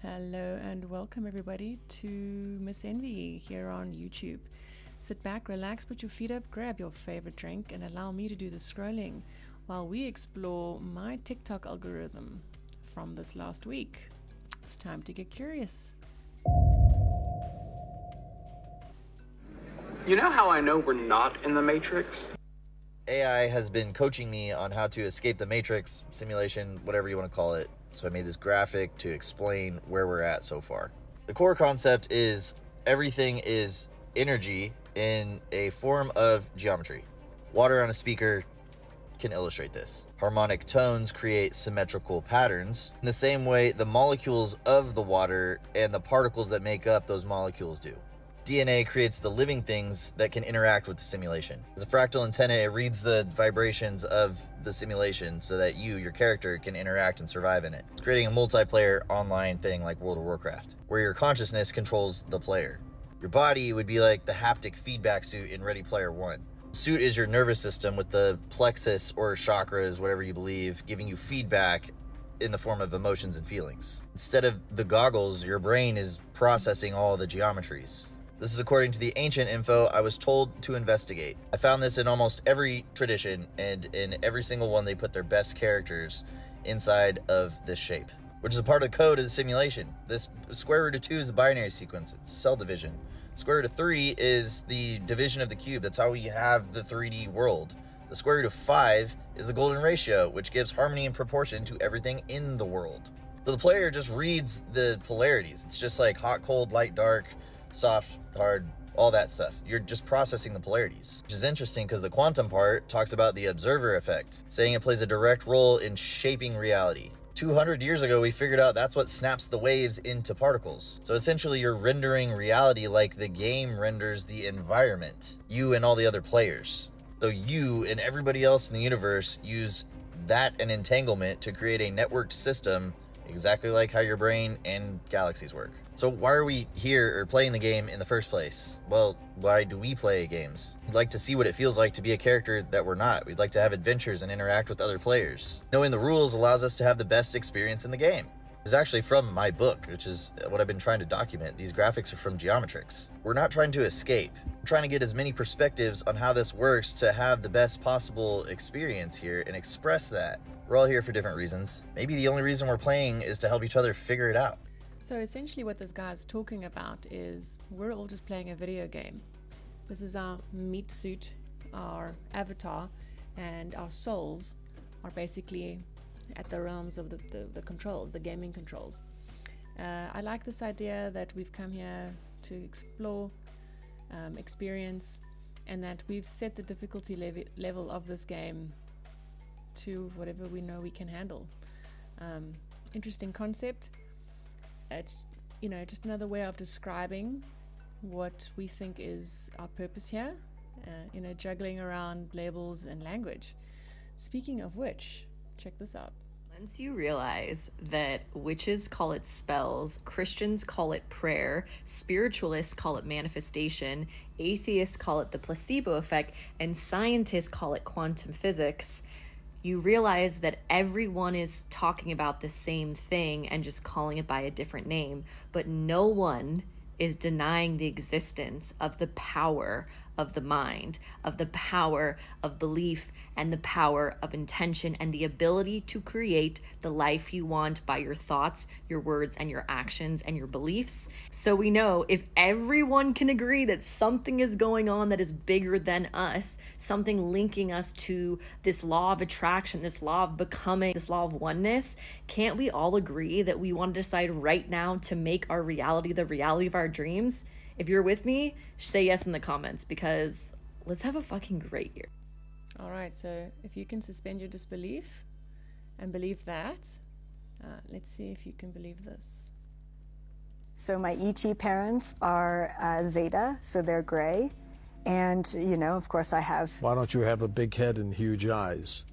Hello and welcome everybody to Miss Envy here on YouTube. Sit back, relax, put your feet up, grab your favorite drink and allow me to do the scrolling while we explore my TikTok algorithm from this last week. It's time to get curious. You know how I know we're not in the Matrix? AI has been coaching me on how to escape the Matrix, simulation, whatever you want to call it. So I made this graphic to explain where we're at so far. The core concept is everything is energy in a form of geometry. Water on a speaker can illustrate this. Harmonic tones create symmetrical patterns. In the same way, the molecules of the water and the particles that make up those molecules do. DNA creates the living things that can interact with the simulation. As a fractal antenna, it reads the vibrations of the simulation so that you, your character, can interact and survive in it. It's creating a multiplayer online thing like World of Warcraft, where your consciousness controls the player. Your body would be like the haptic feedback suit in Ready Player One. Suit is your nervous system with the plexus or chakras, whatever you believe, giving you feedback in the form of emotions and feelings. Instead of the goggles, your brain is processing all the geometries. This is according to the ancient info I was told to investigate. I found this in almost every tradition, and in every single one they put their best characters inside of this shape, which is a part of the code of the simulation. This square root of 2 is the binary sequence, it's cell division. Square root of 3 is the division of the cube, that's how we have the 3D world. The square root of 5 is the golden ratio, which gives harmony and proportion to everything in the world. So the player just reads the polarities. It's just like hot, cold, light, dark, soft, hard, all that stuff. You're just processing the polarities, which is interesting because the quantum part talks about the observer effect, saying it plays a direct role in shaping reality. 200 years ago, we figured out that's what snaps the waves into particles. So essentially, you're rendering reality like the game renders the environment, you and all the other players. So you and everybody else in the universe use that and entanglement to create a networked system exactly like how your brain and galaxies work. So why are we here or playing the game in the first place? Well, why do we play games? We'd like to see what it feels like to be a character that we're not. We'd like to have adventures and interact with other players. Knowing the rules allows us to have the best experience in the game. This is actually from my book, which is what I've been trying to document. These graphics are from Geometrix. We're not trying to escape. We're trying to get as many perspectives on how this works to have the best possible experience here and express that. We're all here for different reasons. Maybe the only reason we're playing is to help each other figure it out. So essentially what this guy is talking about is we're all just playing a video game. This is our meat suit, our avatar, and our souls are basically at the realms of the controls, the gaming controls. I like this idea that we've come here to explore, experience, and that we've set the difficulty level of this game to whatever we know we can handle. Interesting concept. It's, just another way of describing what we think is our purpose here, juggling around labels and language. Speaking of which, check this out. Once you realize that witches call it spells, Christians call it prayer, spiritualists call it manifestation, atheists call it the placebo effect, and scientists call it quantum physics, you realize that everyone is talking about the same thing and just calling it by a different name, but no one is denying the existence of the power of the mind, of the power of belief, and the power of intention, and the ability to create the life you want by your thoughts, your words, and your actions, and your beliefs. So we know if everyone can agree that something is going on that is bigger than us, something linking us to this law of attraction, this law of becoming, this law of oneness, can't we all agree that we want to decide right now to make our reality the reality of our dreams? If you're with me, say yes in the comments, because let's have a fucking great year. All right, so if you can suspend your disbelief and believe that, let's see if you can believe this. So my ET parents are Zeta, so they're gray. And, of course I have... Why don't you have a big head and huge eyes?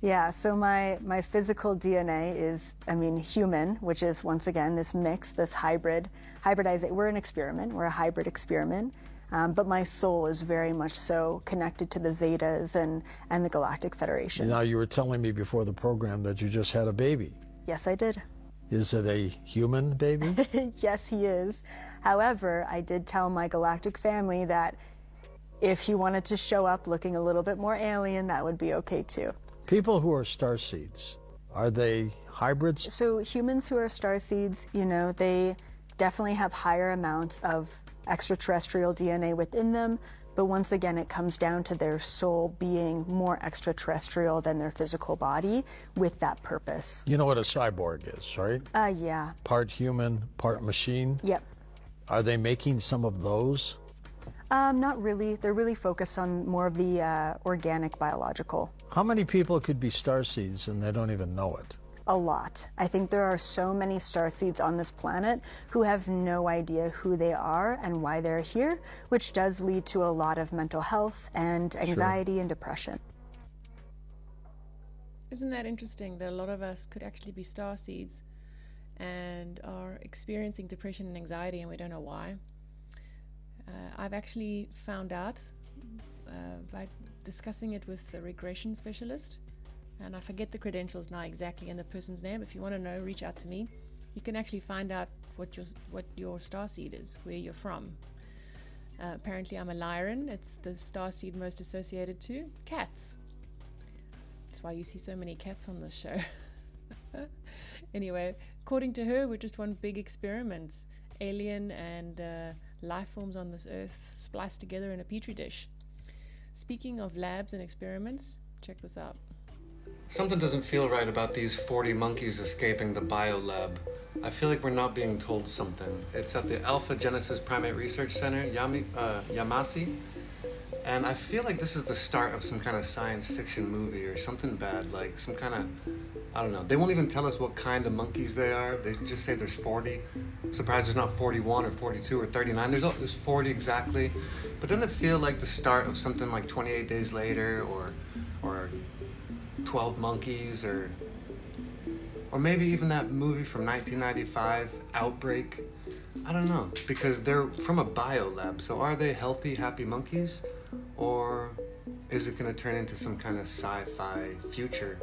Yeah, so my physical DNA is, human, which is, once again, this mix, this hybridization. We're an experiment. We're a hybrid experiment. But my soul is very much so connected to the Zetas and the Galactic Federation. Now, you were telling me before the program that you just had a baby. Yes, I did. Is it a human baby? Yes, he is. However, I did tell my galactic family that if he wanted to show up looking a little bit more alien, that would be okay too. People who are starseeds, are they hybrids? So humans who are starseeds, they definitely have higher amounts of extraterrestrial DNA within them, but once again, it comes down to their soul being more extraterrestrial than their physical body with that purpose. You know what a cyborg is, right? Yeah. Part human, part machine? Yep. Are they making some of those? Not really. They're really focused on more of the organic biological. How many people could be starseeds and they don't even know it? A lot. I think there are so many starseeds on this planet who have no idea who they are and why they're here, which does lead to a lot of mental health and anxiety and depression. Isn't that interesting that a lot of us could actually be starseeds and are experiencing depression and anxiety and we don't know why? I've actually found out by discussing it with a regression specialist, and I forget the credentials now exactly and the person's name. If you want to know, reach out to me. You can actually find out what your starseed is, where you're from. Apparently I'm a Lyran. It's the starseed most associated to cats. That's why you see so many cats on this show. Anyway, according to her, we're just one big experiment. Alien and life forms on this earth spliced together in a petri dish. Speaking of labs and experiments, check this out. Something doesn't feel right about these 40 monkeys escaping the biolab. I feel like we're not being told something. It's at the Alpha Genesis Primate Research Center, Yamasi, and I feel like this is the start of some kind of science fiction movie or something bad, like some kind of, I don't know. They won't even tell us what kind of monkeys they are. They just say there's 40. I'm surprised there's not 41 or 42 or 39. There's 40 exactly. But doesn't it feel like the start of something like 28 Days Later or 12 Monkeys or maybe even that movie from 1995, Outbreak? I don't know, because they're from a biolab. So are they healthy, happy monkeys? Or is it going to turn into some kind of sci-fi future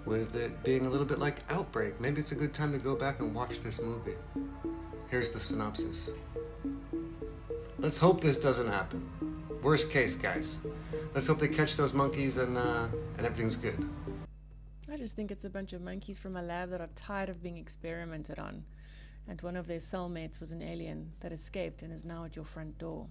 with it being a little bit like Outbreak? Maybe it's a good time to go back and watch this movie. Here's the synopsis. Let's hope this doesn't happen. Worst case, guys. Let's hope they catch those monkeys and everything's good. I just think it's a bunch of monkeys from a lab that are tired of being experimented on, and one of their cellmates was an alien that escaped and is now at your front door.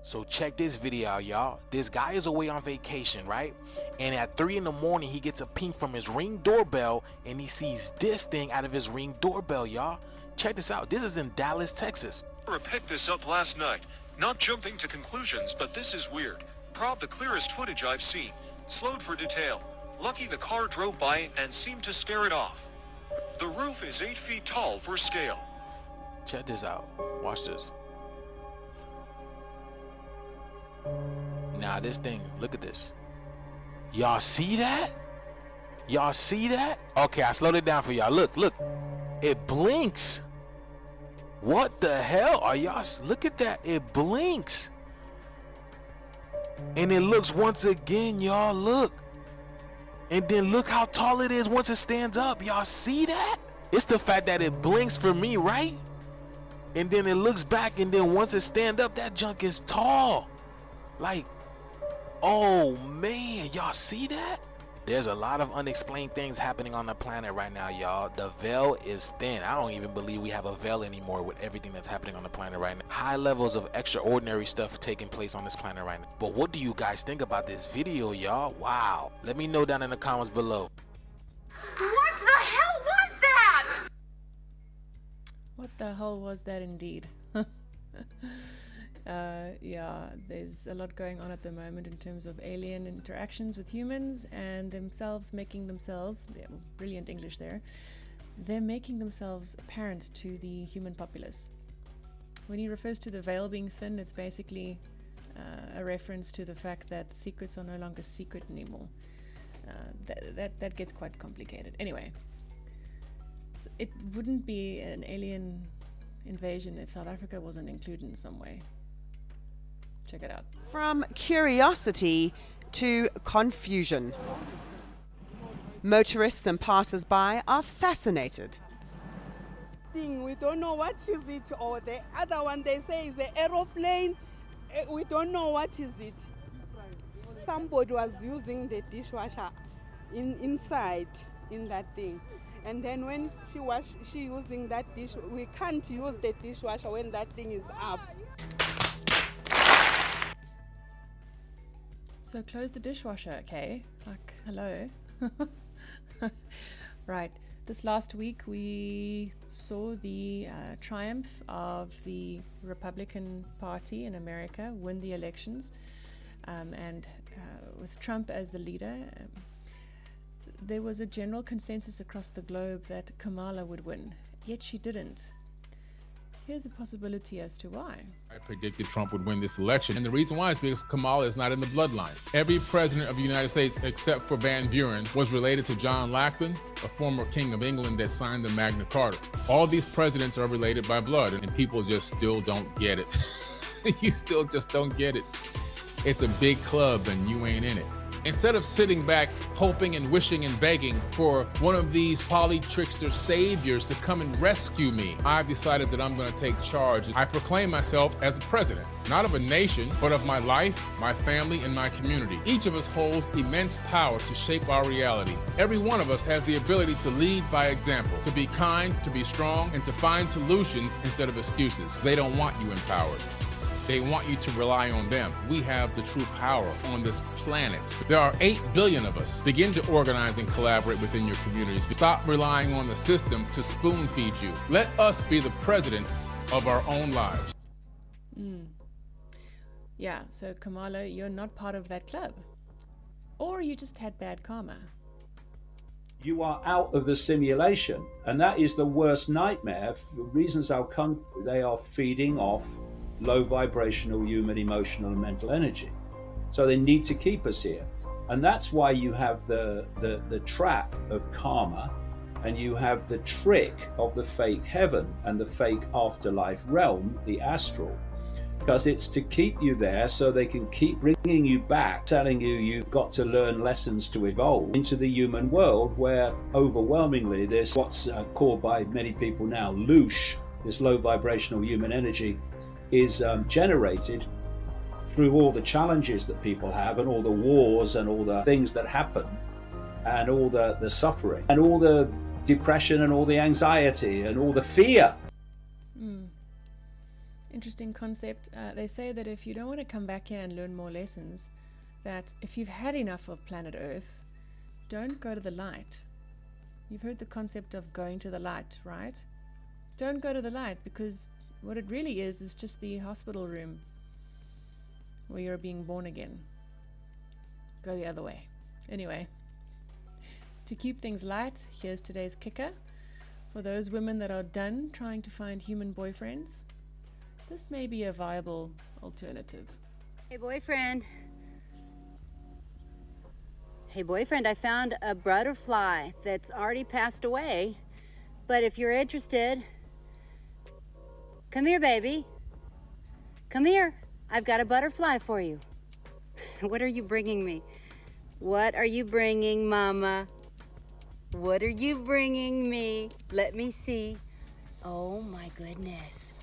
So check this video out, y'all. This guy is away on vacation, right? And at 3 a.m, he gets a ping from his Ring doorbell, and he sees this thing out of his Ring doorbell, y'all. Check this out. This is in Dallas, Texas. I picked this up last night. Not jumping to conclusions, but this is weird. Prob the clearest footage I've seen. Slowed for detail. Lucky the car drove by and seemed to scare it off. The roof is 8 feet tall for scale. Check this out. Watch this. Now this thing, look at this. Y'all see that? Y'all see that? Okay, I slowed it down for y'all. Look. It blinks. What the hell are y'all? Look at that. It blinks. And it looks once again, y'all. Look. And then look how tall it is once it stands up. Y'all see that? It's the fact that it blinks for me, right? And then it looks back, and then once it stand up, that junk is tall. Like, oh man, y'all see that? There's a lot of unexplained things happening on the planet right now, y'all. The veil is thin. I don't even believe we have a veil anymore with everything that's happening on the planet right now. High levels of extraordinary stuff taking place on this planet right now. But what do you guys think about this video, y'all? Wow. Let me know down in the comments below. What the hell was that? What the hell was that indeed? Yeah, there's a lot going on at the moment in terms of alien interactions with humans and themselves making themselves, brilliant English there, they're making themselves apparent to the human populace. When he refers to the veil being thin, it's basically a reference to the fact that secrets are no longer secret anymore. That gets quite complicated. Anyway, it wouldn't be an alien invasion if South Africa wasn't included in some way. Check it out. From curiosity to confusion. Motorists and passers-by are fascinated. thing. We don't know what is it. Or the other one they say is the aeroplane. We don't know what is it. Somebody was using the dishwasher inside in that thing. And then when she using that dish, we can't use the dishwasher when that thing is up. So close the dishwasher, okay? Like, hello. Right. This last week we saw the triumph of the Republican Party in America win the elections, and with Trump as the leader, there was a general consensus across the globe that Kamala would win, yet she didn't. Here's a possibility as to why. I predicted Trump would win this election, and the reason why is because Kamala is not in the bloodline. Every president of the United States, except for Van Buren, was related to John Lackland, a former king of England that signed the Magna Carta. All these presidents are related by blood, and people just still don't get it. You still just don't get it. It's a big club, and you ain't in it. Instead of sitting back, hoping and wishing and begging for one of these polytrickster saviors to come and rescue me, I've decided that I'm going to take charge. I proclaim myself as a president, not of a nation, but of my life, my family, and my community. Each of us holds immense power to shape our reality. Every one of us has the ability to lead by example, to be kind, to be strong, and to find solutions instead of excuses. They don't want you empowered. They want you to rely on them. We have the true power on this planet. There are 8 billion of us. Begin to organize and collaborate within your communities. Stop relying on the system to spoon feed you. Let us be the presidents of our own lives. Yeah, so Kamala, you're not part of that club. Or you just had bad karma. You are out of the simulation, and that is the worst nightmare. For reasons I'll come to, they are feeding off low vibrational human emotional and mental energy, so they need to keep us here. And that's why you have the trap of karma, and you have the trick of the fake heaven and the fake afterlife realm, the astral, because it's to keep you there so they can keep bringing you back, telling you you've got to learn lessons to evolve into the human world, where overwhelmingly this what's called by many people now loosh, this low vibrational human energy, is generated through all the challenges that people have, and all the wars and all the things that happen, and all the suffering and all the depression and all the anxiety and all the fear. Interesting concept. They say that if you don't want to come back here and learn more lessons, that if you've had enough of planet Earth, don't go to the light. You've heard the concept of going to the light, right? Don't go to the light, because what it really is just the hospital room where you're being born again. Go the other way. Anyway, to keep things light, here's today's kicker. For those women that are done trying to find human boyfriends, this may be a viable alternative. Hey boyfriend, I found a butterfly that's already passed away, but if you're interested, come here, baby. Come here. I've got a butterfly for you. What are you bringing me? What are you bringing, Mama? What are you bringing me? Let me see. Oh, my goodness.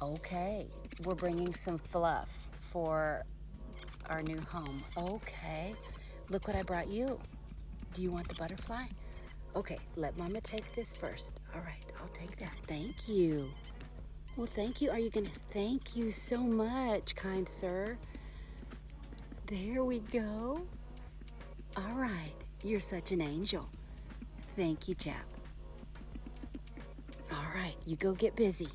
Okay. We're bringing some fluff for our new home. Okay. Look what I brought you. Do you want the butterfly? Okay, let Mama take this first. All right, I'll take that. Thank you. Well, thank you. Are you gonna? Thank you so much, kind sir. There we go. All right. You're such an angel. Thank you, chap. All right. You go get busy.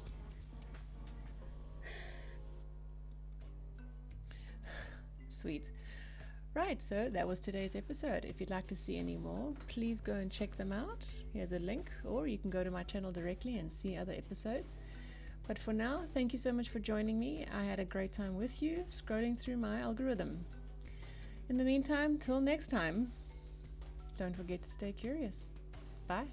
Sweet. Right, so that was today's episode. If you'd like to see any more, please go and check them out. Here's a link, or you can go to my channel directly and see other episodes. But for now, thank you so much for joining me. I had a great time with you, scrolling through my algorithm. In the meantime, till next time, don't forget to stay curious. Bye.